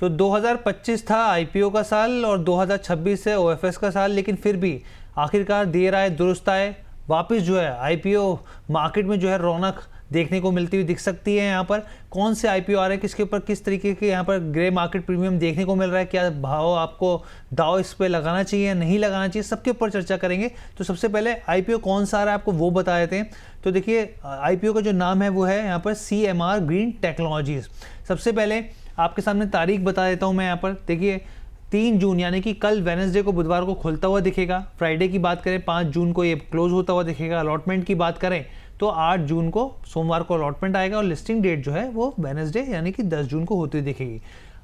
तो 2025 था आईपीओ का साल और 2026 है ओएफएस का साल, लेकिन फिर भी आखिरकार देर आए दुरुस्त आए, वापस जो है आईपीओ मार्केट में जो है रौनक देखने को मिलती हुई दिख सकती है। यहाँ पर कौन से आईपीओ आ रहे हैं, किसके ऊपर किस तरीके के यहाँ पर ग्रे मार्केट प्रीमियम देखने को मिल रहा है, क्या भाव आपको दाव इस पे लगाना चाहिए या नहीं लगाना चाहिए, सबके ऊपर चर्चा करेंगे। तो सबसे पहले आईपीओ कौन सा आ रहा है आपको वो बता देते हैं। तो देखिए आईपीओ का जो नाम है वो है यहाँ पर CMR ग्रीन टेक्नोलॉजीज। सबसे पहले आपके सामने तारीख बता देता हूँ मैं यहाँ पर। देखिए 3 जून यानी कि कल वेडनेसडे को, बुधवार को खुलता हुआ दिखेगा। फ्राइडे की बात करें 5 जून को ये क्लोज होता हुआ दिखेगा। अलॉटमेंट की बात करें तो 8 जून को सोमवार को अलॉटमेंट आएगा और लिस्टिंग डेट जो है वो वेडनेसडे यानी कि 10 जून को होती हुई दिखेगी।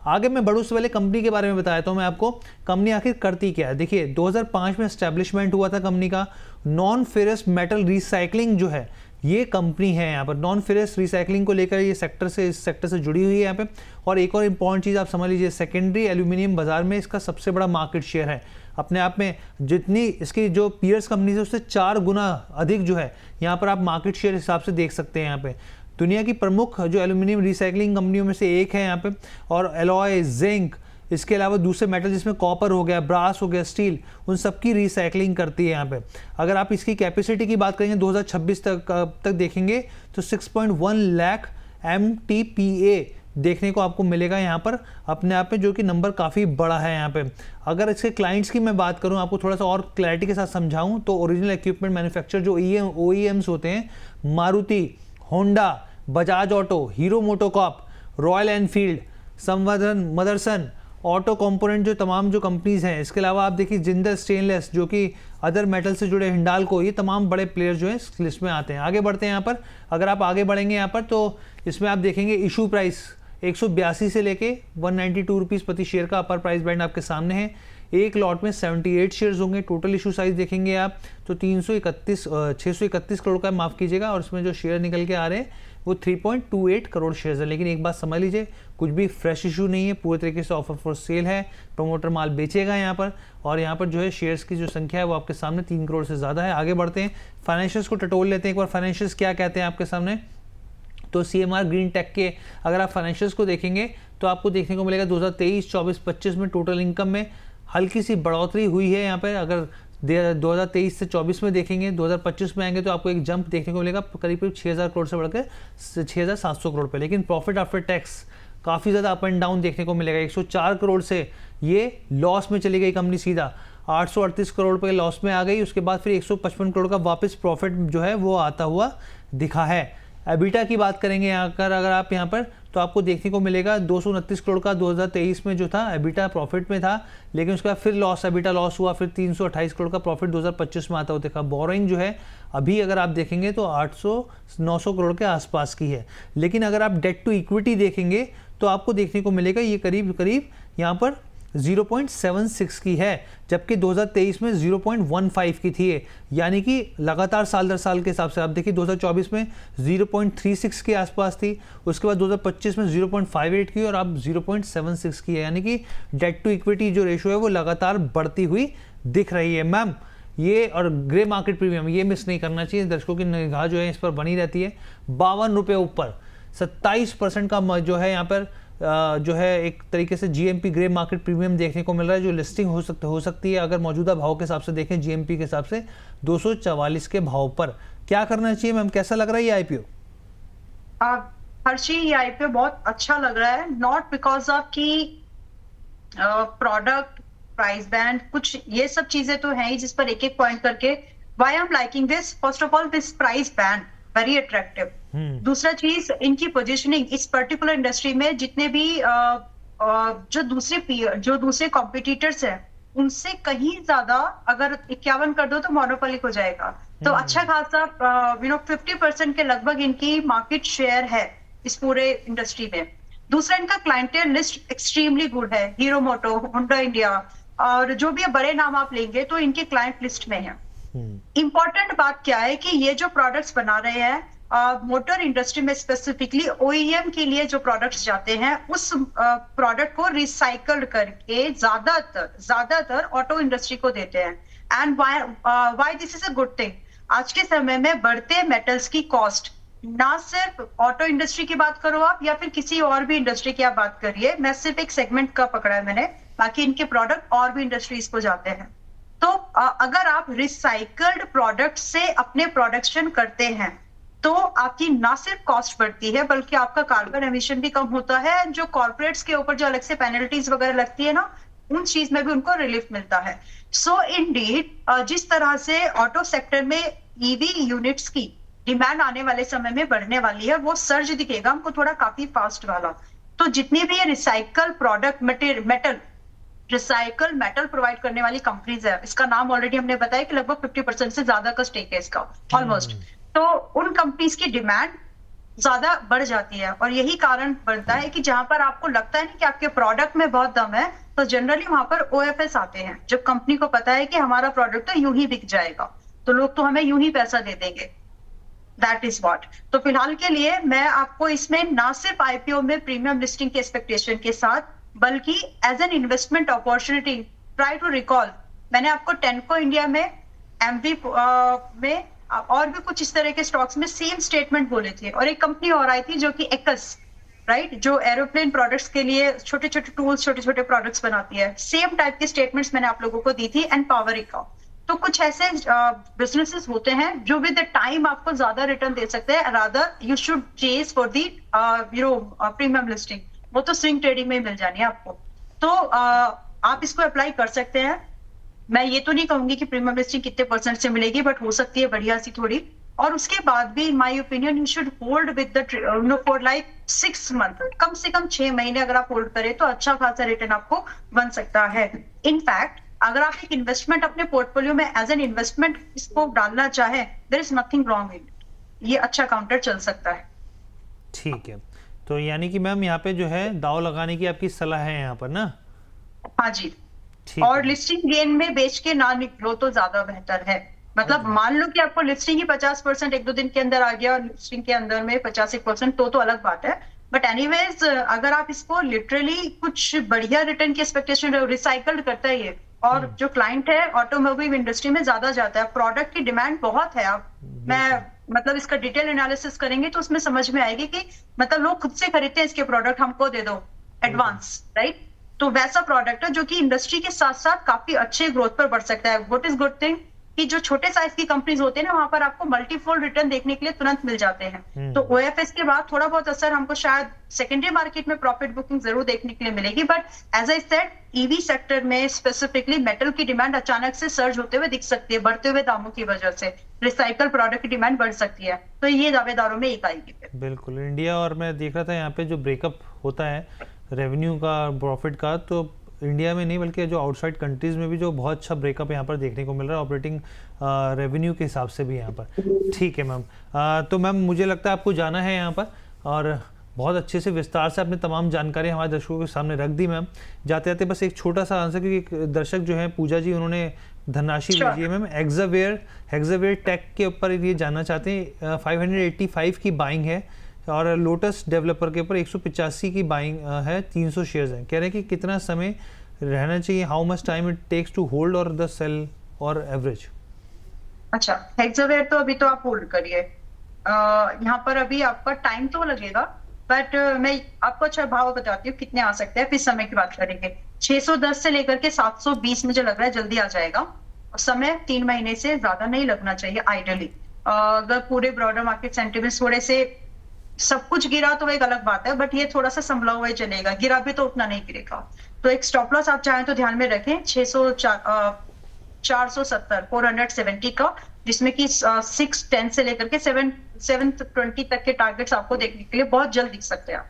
आगे मैं बढ़ूँ उससे पहले कंपनी के बारे में बताया तो मैं आपको, कंपनी आखिर करती क्या है। देखिए 2005 में एस्टेब्लिशमेंट हुआ था कंपनी का। नॉन फेरस मेटल रिसाइकलिंग जो है ये कंपनी है यहाँ पर, नॉन फेरस रिसाइकलिंग को लेकर ये सेक्टर से, इस सेक्टर से जुड़ी हुई है यहाँ पे। और एक और इम्पॉर्टेंट चीज़ आप समझ लीजिए, सेकेंडरी एल्यूमिनियम बाजार में इसका सबसे बड़ा मार्केट शेयर है। अपने आप में जितनी इसकी जो पीयर्स कंपनी है उससे 4 गुना अधिक जो है यहाँ पर आप मार्केट शेयर हिसाब से देख सकते हैं। यहाँ पे दुनिया की प्रमुख जो एल्यूमिनियम रिसाइकलिंग कंपनियों में से एक है यहाँ पे। और एलॉय, जिंक, इसके अलावा दूसरे मेटल जिसमें कॉपर हो गया, ब्रास हो गया, स्टील, उन सब की रिसाइकलिंग करती है यहाँ पे। अगर आप इसकी कैपेसिटी की बात करेंगे 2026 तक देखेंगे तो 6.1 लाख MTPA देखने को आपको मिलेगा यहाँ पर अपने आप में, जो कि नंबर काफ़ी बड़ा है यहाँ पे। अगर इसके क्लाइंट्स की मैं बात करूँ, आपको थोड़ा सा और क्लैरिटी के साथ समझाऊँ तो ओरिजिनल इक्विपमेंट मैन्युफैक्चर जो OEMs होते हैं, Maruti, Honda, Bajaj auto, hero MotoCorp, royal Enfield, संवर्धन, मदरसन, ऑटो कंपोनेंट, जो तमाम जो कंपनीज हैं। इसके अलावा आप देखिए जिंदल स्टेनलेस जो कि अदर मेटल से जुड़े, हिंडाल्को, ये तमाम बड़े प्लेयर जो हैं इस लिस्ट में आते हैं। आगे बढ़ते हैं यहाँ पर। अगर आप आगे बढ़ेंगे यहाँ पर तो इसमें आप देखेंगे इशू प्राइस 182 से लेके 192 रुपीज़ प्रति शेयर का अपर प्राइस बैंड आपके सामने है। एक लॉट में 78 शेयर्स होंगे। टोटल इशू साइज देखेंगे आप तो 631 करोड़ का, माफ़ कीजिएगा, और इसमें जो शेयर निकल के आ रहे हैं वो 3.28 करोड़ शेयर्स है। लेकिन एक बात समझ लीजिए, कुछ भी फ्रेश इशू नहीं है, पूरे तरीके से ऑफर फॉर सेल है। प्रमोटर माल बेचेगा यहाँ पर, और यहाँ पर जो है शेयर्स की जो संख्या है वो आपके सामने 3 करोड़ से ज़्यादा है। आगे बढ़ते हैं, फाइनेंशियल्स को टटोल लेते हैं एक बार। फाइनेंशियल्स क्या कहते हैं आपके सामने, तो CMR ग्रीन टेक के अगर आप फाइनेंशियल्स को देखेंगे तो आपको देखने को मिलेगा 2023, 24, 25 में टोटल इनकम में हल्की सी बढ़ोतरी हुई है यहाँ पे। अगर 2023 से 24 में देखेंगे, 2025 में आएंगे तो आपको एक जंप देखने को मिलेगा करीब 6000 करोड़ से बढ़कर 6700 करोड़ पे। लेकिन प्रॉफिट आफ्टर टैक्स काफ़ी ज़्यादा अप एंड डाउन देखने को मिलेगा। 104 करोड़ से ये लॉस में चली गई कंपनी, सीधा 838 करोड़ पे लॉस में आ गई। उसके बाद फिर 155 करोड़ का वापस प्रॉफिट जो है वो आता हुआ दिखा है। एबिटा की बात करेंगे यहाँ पर अगर आप यहाँ पर, तो आपको देखने को मिलेगा 229 करोड़ का 2023 में जो था एबिटा प्रॉफिट में था, लेकिन उसके बाद फिर एबिटा लॉस हुआ, फिर 328 करोड़ का प्रॉफिट 2025 में आता हुआ देखा। बोरोइंग जो है अभी अगर आप देखेंगे तो 800-900 करोड़ के आसपास की है। लेकिन अगर आप डेट टू इक्विटी देखेंगे तो आपको देखने को मिलेगा ये करीब यहाँ पर 0.76 की है, जबकि 2023 में 0.15 की थी। यानी कि लगातार साल दर साल के हिसाब से आप देखिए 2024 में 0.36 के आसपास थी, उसके बाद 2025 में 0.58 की, और अब 0.76 की है। यानी कि डेट टू इक्विटी जो रेशो है वो लगातार बढ़ती हुई दिख रही है। मैम ये और ग्रे मार्केट प्रीमियम ये मिस नहीं करना चाहिए, दर्शकों की निगाह जो है इस पर बनी रहती है। 52 रुपये ऊपर 27% का जो है यहाँ पर जो है एक तरीके से GMP ग्रे मार्केट प्रीमियम देखने को मिल रहा है, जो लिस्टिंग हो सकती है अगर मौजूदा भाव के हिसाब से देखें GMP के हिसाब से 244 के भाव पर। क्या करना चाहिए मैम, कैसा लग रहा है ये IPO? हर्षी, ये IPO बहुत अच्छा लग रहा है, नॉट बिकॉज ऑफ की प्रोडक्ट, प्राइस बैंड, कुछ ये सब चीजें तो हैं ही जिस पर एक एक पॉइंट करके why I am liking this. First of all this price band very attractive. दूसरा चीज, इनकी पोजीशनिंग इस पर्टिकुलर इंडस्ट्री में जितने भी जो दूसरे कॉम्पिटिटर्स हैं उनसे कहीं ज्यादा, अगर 51 कर दो तो मोनोपोली हो जाएगा। तो अच्छा खासा 50% के लगभग इनकी मार्केट शेयर है इस पूरे इंडस्ट्री में। दूसरा, इनका क्लाइंटेल लिस्ट एक्सट्रीमली गुड है। हीरो मोटो, होंडा इंडिया, और जो भी बड़े नाम आप लेंगे तो इनके क्लाइंट लिस्ट में है। इंपॉर्टेंट बात क्या है कि ये जो प्रोडक्ट्स बना रहे हैं मोटर इंडस्ट्री में, स्पेसिफिकली OEM के लिए जो प्रोडक्ट्स जाते हैं उस प्रोडक्ट को रिसाइकल्ड करके ज्यादातर ऑटो इंडस्ट्री को देते हैं। And why this is a good thing. आज के समय में बढ़ते मेटल्स की कॉस्ट, ना सिर्फ ऑटो इंडस्ट्री की बात करो आप या फिर किसी और भी इंडस्ट्री की आप बात करिए, मैं सिर्फ एक सेगमेंट का पकड़ा है मैंने, बाकी इनके प्रोडक्ट और भी इंडस्ट्रीज को जाते हैं। तो अगर आप रिसाइकल्ड प्रोडक्ट से अपने प्रोडक्शन करते हैं तो आपकी ना सिर्फ कॉस्ट बढ़ती है बल्कि आपका कार्बन एमिशन भी कम होता है। जो कॉर्पोरेट्स के ऊपर जो अलग से पेनल्टीज वगैरह लगती है ना, उन चीज में भी उनको रिलीफ मिलता है। सो इंडीड जिस तरह से ऑटो सेक्टर में ईवी यूनिट्स की डिमांड आने वाले समय में बढ़ने वाली है, वो सर्ज दिखेगा हमको थोड़ा काफी फास्ट वाला। तो जितनी भी ये recycle product metal recycle metal provide करने वाली कंपनीज है, इसका नाम ऑलरेडी हमने बताया कि लगभग 50% से ज्यादा का स्टेक है इसका ऑलमोस्ट। तो उन कंपनीज की डिमांड ज्यादा बढ़ जाती है और यही कारण बनता है कि जहां पर आपको लगता है ना कि आपके प्रोडक्ट में बहुत दम है, तो जनरली वहां पर ओएफएस आते हैं। जब कंपनी को पता है कि हमारा प्रोडक्ट तो यूं ही बिक जाएगा, तो लोग तो हमें यूं ही पैसा दे देंगे। That is what. तो फिलहाल के लिए मैं आपको इसमें ना सिर्फ आईपीओ में प्रीमियम लिस्टिंग के एक्सपेक्टेशन के साथ, बल्कि as an investment opportunity try to recall, मैंने आपको टेनको इंडिया में, एमवी में और भी कुछ इस तरह के स्टॉक्स में सेम स्टेटमेंट बोले थे। और एक कंपनी और आई थी जो कि एक्स, राइट, जो एरोप्लेन प्रोडक्ट्स के लिए छोटे छोटे टूल्स, छोटे छोटे प्रोडक्ट्स बनाती है, सेम टाइप के स्टेटमेंट्स मैंने आप लोगों को दी थी, एंड पावरिका। तो कुछ ऐसे बिजनेसेस होते हैं जो विद द टाइम आपको ज्यादा रिटर्न दे सकते हैं, rather you should chase for the premium listing. वो तो स्विंग ट्रेडिंग में ही मिल जानी है आपको। तो आप इसको अप्लाई कर सकते हैं। मैं ये तो नहीं कहूंगी कि प्रीमियम लिस्टिंग कितने परसेंट से मिलेगी, बट हो सकती है बढ़िया सी थोड़ी। और उसके बाद भी in my opinion you should hold with the for like 6 month, कम से कम 6 महीने अगर आप होल्ड करें तो अच्छा खासा रिटर्न आपको बन सकता है। इनफैक्ट अगर आप एक इन्वेस्टमेंट अपने पोर्टफोलियो में एज एन इन्वेस्टमेंट इसको डालना चाहे, there is nothing wrong in it, ये अच्छा काउंटर चल सकता है। ठीक है, तो यानी कि मैम यहाँ पे जो है दाव लगाने की आपकी सलाह है यहाँ पर ना? हाँ जी। और लिस्टिंग गेन में बेच के ना निकलो तो ज्यादा बेहतर है। मतलब मान लो कि आपको लिस्टिंग ही 50% 1-2 दिन के अंदर आ गया और लिस्टिंग के अंदर में 85%, तो अलग बात है। बट एनीवेज अगर आप इसको लिटरली कुछ बढ़िया रिटर्न की एक्सपेक्टेशन, रिसाइकल्ड करता है ये, और जो क्लाइंट है ऑटोमोबाइल इंडस्ट्री में ज्यादा जाता है, प्रोडक्ट की डिमांड बहुत है। आप मैं मतलब इसका डिटेल एनालिसिस करेंगे तो उसमें समझ में आएगी कि मतलब लोग खुद से खरीदते हैं इसके प्रोडक्ट, हमको दे दो एडवांस, राइट। तो वैसा प्रोडक्ट है जो कि इंडस्ट्री के साथ साथ काफी अच्छे ग्रोथ पर बढ़ सकता है। व्हाट इज गुड थिंग कि जो छोटे साइज की कंपनीज होते हैं ना, वहां पर आपको मल्टीफोल्ड रिटर्न देखने के लिए तुरंत मिल जाते हैं। तो ओएफएस के बाद थोड़ा बहुत असर हमको शायद सेकेंडरी मार्केट में प्रॉफिट बुकिंग जरूर देखने के लिए मिलेगी, but as I said EV sector में स्पेसिफिकली मेटल की डिमांड अचानक से सर्ज होते हुए दिख सकती है, बढ़ते हुए दामों की वजह से रिसाइकल प्रोडक्ट की डिमांड बढ़ सकती है। तो ये दावेदारों में एक आएगी। बिल्कुल इंडिया, और मैं देख रहा था यहाँ पे जो ब्रेकअप होता है रेवेन्यू का, प्रॉफिट का, तो इंडिया में नहीं बल्कि जो आउटसाइड कंट्रीज़ में भी जो बहुत अच्छा ब्रेकअप यहाँ पर देखने को मिल रहा है ऑपरेटिंग रेवेन्यू के हिसाब से भी यहाँ पर। ठीक है मैम, तो मैम मुझे लगता है आपको जाना है यहाँ पर, और बहुत अच्छे से विस्तार से अपने तमाम जानकारी हमारे दर्शकों के सामने रख दी मैम। जाते जाते बस एक छोटा सा आंसर, क्योंकि दर्शक जो है पूजा जी, उन्होंने धनराशि भेजी है मैम। हेक्सावेयर टेक के ऊपर ये जानना चाहते हैं, 585 की बाइंग है, और लोटस डेवलपर के ऊपर 185 की बाइंग है, 300 शेयर्स हैं। कह रहे हैं कि कितना समय रहना चाहिए, how much time it takes to hold और द सेल और एवरेज? अच्छा, हेक्सावेयर तो अभी तो आप होल्ड करिए, यहाँ पर अभी आपका टाइम तो लगेगा, बट मैं आपको अच्छा भाव बताती हूँ कितने आ सकते हैं, फिर समय की बात करेंगे। 610 से लेकर के 720 मुझे लग रहा है जल्दी आ जाएगा, और समय 3 महीने से ज्यादा नहीं लगना चाहिए आइडियली। अगर पूरे ब्रॉडर मार्केट सेंटिमेंट थोड़े से सब कुछ गिरा तो एक अलग बात है, बट ये थोड़ा सा संभला हुआ ही चलेगा, गिरा भी तो उतना नहीं गिरेगा। तो एक स्टॉप लॉस आप चाहें तो ध्यान में रखें 470 का, जिसमें कि 610 से लेकर के 720 तक के टारगेट्स आपको देखने के लिए बहुत जल्द दिख सकते हैं।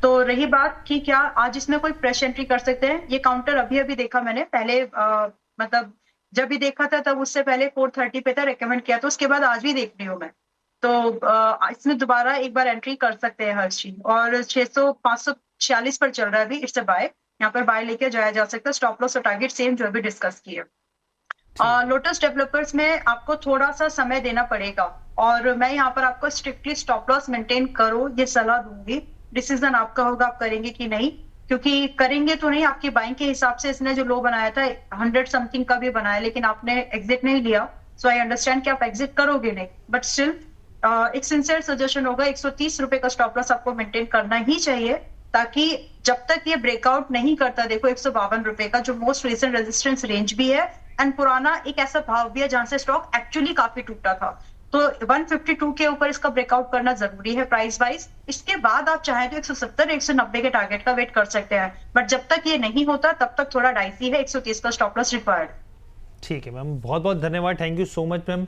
तो रही बात कि क्या आज इसमें कोई फ्रेश एंट्री कर सकते हैं, ये काउंटर अभी अभी देखा मैंने, पहले मतलब जब भी देखा था तब उससे पहले 430 पे था, रेकमेंड किया, तो उसके बाद आज भी देख रही हूँ मैं। तो इसमें दोबारा एक बार एंट्री कर सकते हैं हर चीज, और 546 पर चल रहा है अभी, इट्स अ बाय, यहाँ पर बाय लेके जाया जा सकता है। स्टॉप लॉस और टारगेट सेम जो अभी डिस्कस किए। लोटस डेवलपर्स में आपको थोड़ा सा समय देना पड़ेगा, और मैं यहाँ पर आपको स्ट्रिक्टली स्टॉप लॉस मेंटेन करो ये सलाह दूंगी। डिसीजन आपका होगा, आप करेंगे कि नहीं, क्योंकि करेंगे तो नहीं, आपकी बाइंग के हिसाब से इसने जो लो बनाया था 100 समथिंग का भी बनाया, लेकिन आपने एग्जिट नहीं लिया। सो आई अंडरस्टैंड कि आप एग्जिट करोगे नहीं, बट स्टिल एक सिंसियर सजेशन होगा 130 रुपए का स्टॉप लॉस आपको मेंटेन करना ही चाहिए, ताकि जब तक ये ब्रेकआउट नहीं करता, देखो 152 रुपए का जो मोस्ट रिसेंट रेजिस्टेंस रेंज भी है एंड पुराना एक ऐसा भाव भी है जहां से स्टॉक एक्चुअली काफी टूटा था, तो 152 के ऊपर इसका ब्रेकआउट करना जरूरी है प्राइस वाइज। इसके बाद आप चाहें तो 170 190 के टारगेट का वेट कर सकते हैं, बट जब तक ये नहीं होता तब तक थोड़ा डाइसी है, 130 का स्टॉप लॉस रिक्वायर्ड। ठीक है मैम, बहुत बहुत धन्यवाद, thank you so much ma'am.